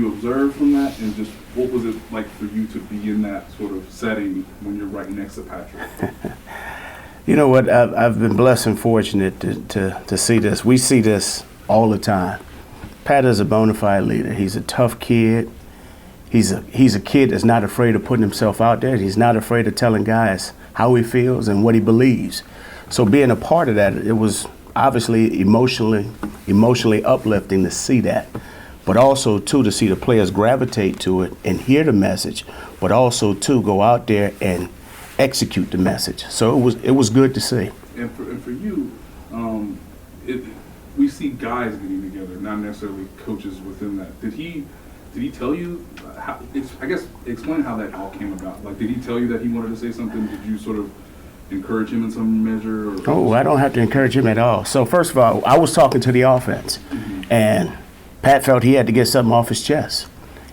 you observe from that, and just what was it like for you to be in that sort of setting when you're right next to Patrick? You know what? I've been blessed and fortunate to see this. We see this all the time. Pat is a bona fide leader. He's a tough kid. He's a kid that's not afraid of putting himself out there. He's not afraid of telling guys how he feels and what he believes. So being a part of that, it was obviously emotionally uplifting to see that, but also too to see the players gravitate to it and hear the message, but also to go out there and execute the message. So it was good to see. And for you, we see guys getting together, not necessarily coaches within that. Did he tell you how? I guess explain how that all came about. Like, did he tell you that he wanted to say something? Did you sort of encourage him in some measure? Oh, I don't have to encourage him at all. So first of all, I was talking to the offense, and Pat felt he had to get something off his chest,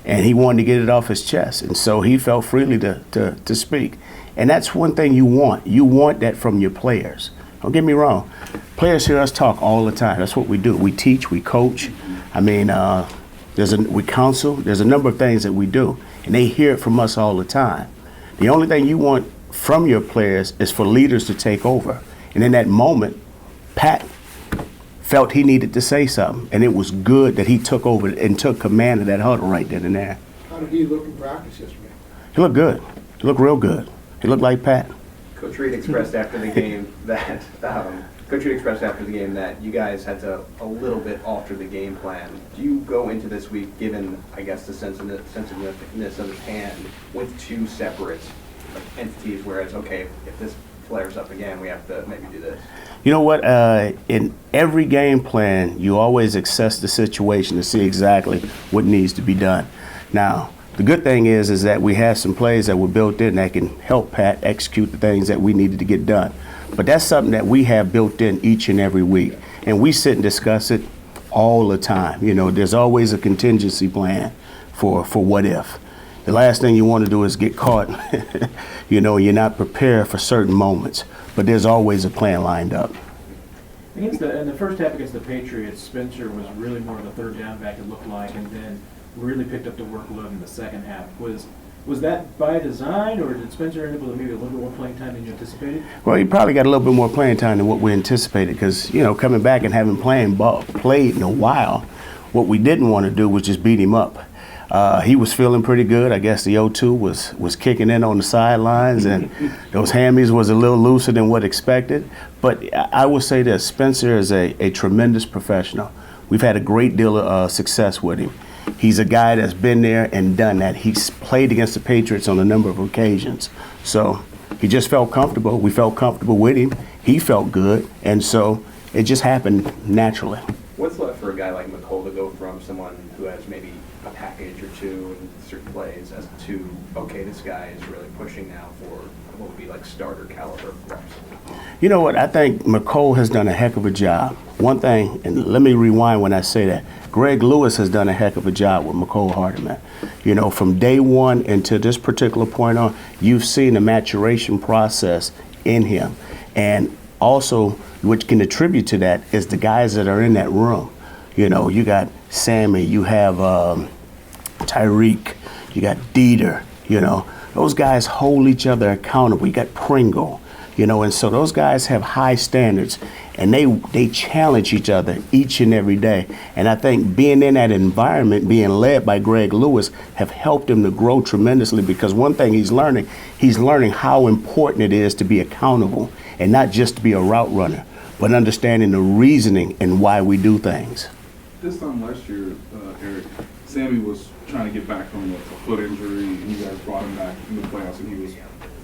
and he wanted to get it off his chest, and so he felt freely to speak. And that's one thing you want. You want that from your players. Don't get me wrong. Players hear us talk all the time. That's what we do. We teach, we coach. I mean, we counsel. There's a number of things that we do, and they hear it from us all the time. The only thing you want from your players is for leaders to take over. And in that moment, Pat felt he needed to say something, and it was good that he took over and took command of that huddle right then and there. How did he look in practice yesterday? He looked good. He looked real good. He looked like Pat. Coach Reed expressed after the game that you guys had to a little bit alter the game plan. Do you go into this week, given I guess the sensitiveness of his hand, with two separate entities, where it's okay, if this flares up again, we have to maybe do this? You know what? In every game plan, you always assess the situation to see exactly what needs to be done. Now, the good thing is that we have some plays that were built in that can help Pat execute the things that we needed to get done. But that's something that we have built in each and every week, and we sit and discuss it all the time. You know, there's always a contingency plan for what if. The last thing you want to do is get caught. You know, you're not prepared for certain moments, but there's always a plan lined up. In the first half against the Patriots, Spencer was really more of a third down back, it looked like, and then really picked up the workload in the second half. Was that by design, or did Spencer end up with maybe a little bit more playing time than you anticipated? Well, he probably got a little bit more playing time than what we anticipated because, you know, coming back and having played in a while, what we didn't want to do was just beat him up. He was feeling pretty good. I guess the O2 was kicking in on the sidelines, and those hammies was a little looser than what expected. But I will say this, Spencer is a tremendous professional. We've had a great deal of success with him. He's a guy that's been there and done that. He's played against the Patriots on a number of occasions. So he just felt comfortable. We felt comfortable with him. He felt good. And so it just happened naturally. What's left for a guy like Mecole to go from someone who has maybe a package or two in certain plays as to, okay, this guy is really pushing now for what would be like starter caliber reps? You know what? I think Mecole has done a heck of a job. One thing, and let me rewind when I say that, Greg Lewis has done a heck of a job with Mecole Hardman. You know, from day one until this particular point on, you've seen the maturation process in him. And also, what can attribute to that is the guys that are in that room. You know, you got Sammy, you have Tyreek, you got Dieter, you know. Those guys hold each other accountable. You got Pringle, you know, and so those guys have high standards, and they challenge each other each and every day. And I think being in that environment, being led by Greg Lewis, have helped him to grow tremendously, because one thing he's learning how important it is to be accountable and not just to be a route runner, but understanding the reasoning and why we do things. This time last year, Eric, Sammy was trying to get back from a foot injury, and you guys brought him back in the playoffs, and he was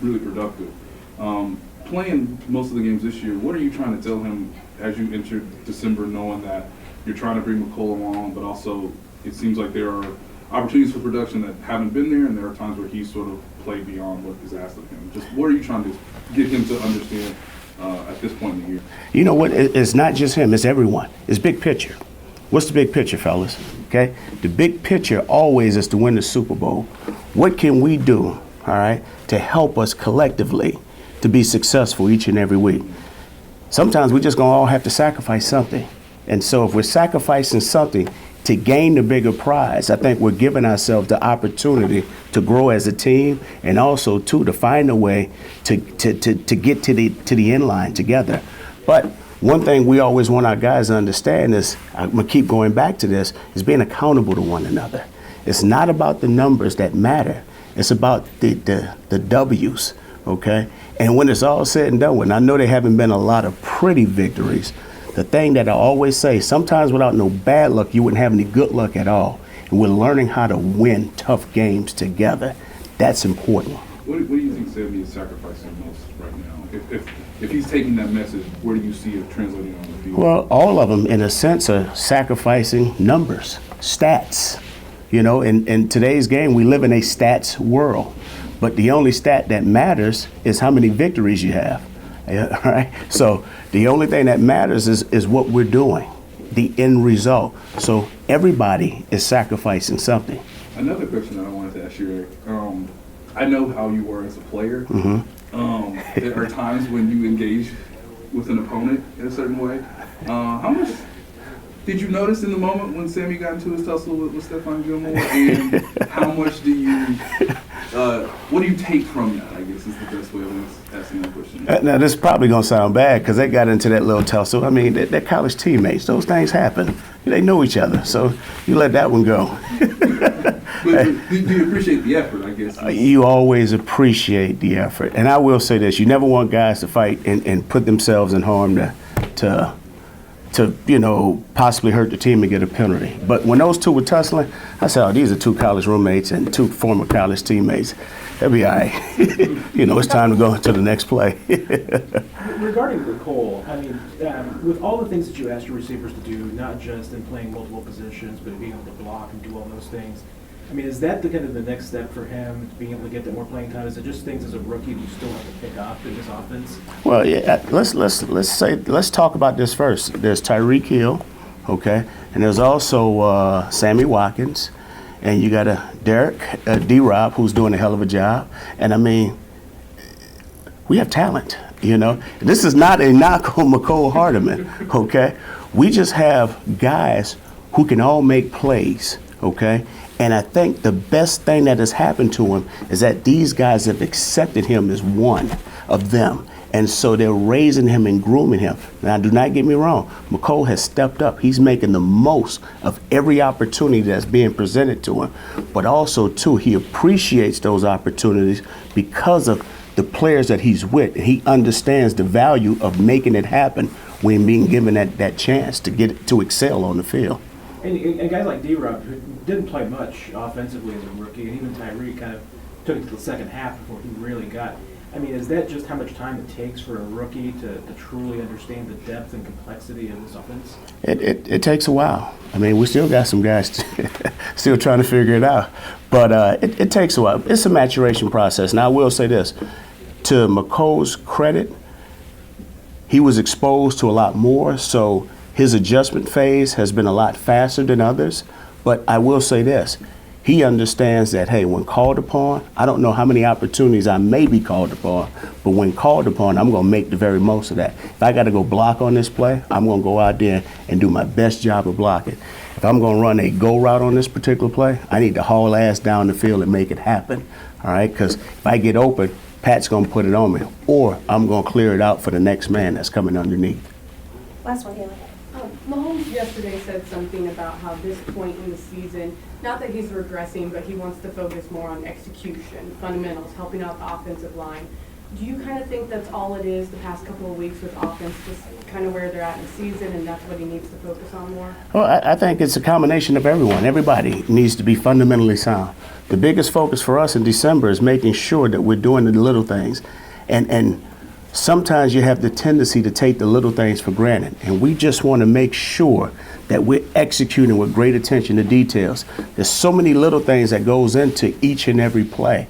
really productive. Playing most of the games this year, what are you trying to tell him as you entered December, knowing that you're trying to bring Mecole along, but also it seems like there are opportunities for production that haven't been there, and there are times where he's sort of played beyond what is asked of him. Just what are you trying to get him to understand at this point in the year? You know what? It's not just him. It's everyone. It's big picture. What's the big picture, fellas? Okay? The big picture always is to win the Super Bowl. What can we do, all right, to help us collectively to be successful each and every week? Sometimes we're just going to all have to sacrifice something. And so if we're sacrificing something, to gain the bigger prize, I think we're giving ourselves the opportunity to grow as a team, and also too to find a way to get to the end line together. But one thing we always want our guys to understand is, I'm gonna keep going back to this, is being accountable to one another. It's not about the numbers that matter. It's about the W's, okay? And when it's all said and done with, and I know there haven't been a lot of pretty victories, the thing that I always say, sometimes without no bad luck, you wouldn't have any good luck at all. And we're learning how to win tough games together. That's important. What do you think Sammy is sacrificing most right now? If he's taking that message, where do you see it translating on the field? Well, all of them, in a sense, are sacrificing numbers, stats. You know, in today's game, we live in a stats world. But the only stat that matters is how many victories you have. Yeah, right? So the only thing that matters is what we're doing, the end result. So everybody is sacrificing something. Another question that I wanted to ask you, Eric. I know how you were as a player. There are times when you engage with an opponent in a certain way. How much did you notice in the moment when Sammy got into his tussle with Stephon Gilmore? And how much do you, what do you take from that, I guess is the best way of asking that question. Now, this is probably going to sound bad because they got into that little tussle. I mean, they're college teammates. Those things happen. They know each other. So you let that one go. But do you appreciate the effort, I guess? You always appreciate the effort. And I will say this, you never want guys to fight and put themselves in harm to you know, possibly hurt the team and get a penalty. But when those two were tussling, I said, oh, these are two college roommates and two former college teammates. They'll be all right. You know, it's time to go to the next play. Regarding Mecole, I mean, with all the things that you ask your receivers to do, not just in playing multiple positions, but being able to block and do all those things, I mean, is that the kind of the next step for him, being able to get that more playing time? Is it just things as a rookie you still have to pick up in his offense? Well, yeah, let's talk about this first. There's Tyreek Hill, okay, and there's also Sammy Watkins, and you got a Derek D-Rob who's doing a hell of a job. And I mean, we have talent, you know. This is not a knock on Mecole Hardman, okay. We just have guys who can all make plays, okay. And I think the best thing that has happened to him is that these guys have accepted him as one of them. And so they're raising him and grooming him. Now, do not get me wrong. Mecole has stepped up. He's making the most of every opportunity that's being presented to him. But also, too, he appreciates those opportunities because of the players that he's with. And he understands the value of making it happen when being given that chance to excel on the field. And guys like D-Rob, who didn't play much offensively as a rookie, and even Tyreek kind of took it to the second half before he really got. I mean, is that just how much time it takes for a rookie to truly understand the depth and complexity of this offense? It takes a while. I mean, we still got some guys still trying to figure it out. But it takes a while. It's a maturation process. Now, I will say this. To Mecole's credit, he was exposed to a lot more, so his adjustment phase has been a lot faster than others, but I will say this. He understands that, hey, when called upon, I don't know how many opportunities I may be called upon, but when called upon, I'm going to make the very most of that. If I got to go block on this play, I'm going to go out there and do my best job of blocking. If I'm going to run a go route on this particular play, I need to haul ass down the field and make it happen, all right? Because if I get open, Pat's going to put it on me, or I'm going to clear it out for the next man that's coming underneath. Last one, Haley. Mahomes yesterday said something about how this point in the season, not that he's regressing, but he wants to focus more on execution, fundamentals, helping out the offensive line. Do you kind of think that's all it is the past couple of weeks with offense, just kind of where they're at in the season, and that's what he needs to focus on more? Well, I think it's a combination of everyone. Everybody needs to be fundamentally sound. The biggest focus for us in December is making sure that we're doing the little things. And sometimes you have the tendency to take the little things for granted, and we just want to make sure that we're executing with great attention to details. There's so many little things that goes into each and every play.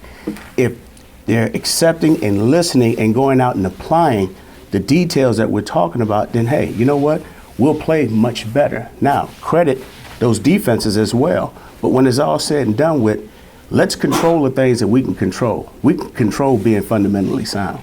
If they're accepting and listening and going out and applying the details that we're talking about, then hey, you know what? We'll play much better. Now, credit those defenses as well, but when it's all said and done with, let's control the things that we can control. We can control being fundamentally sound.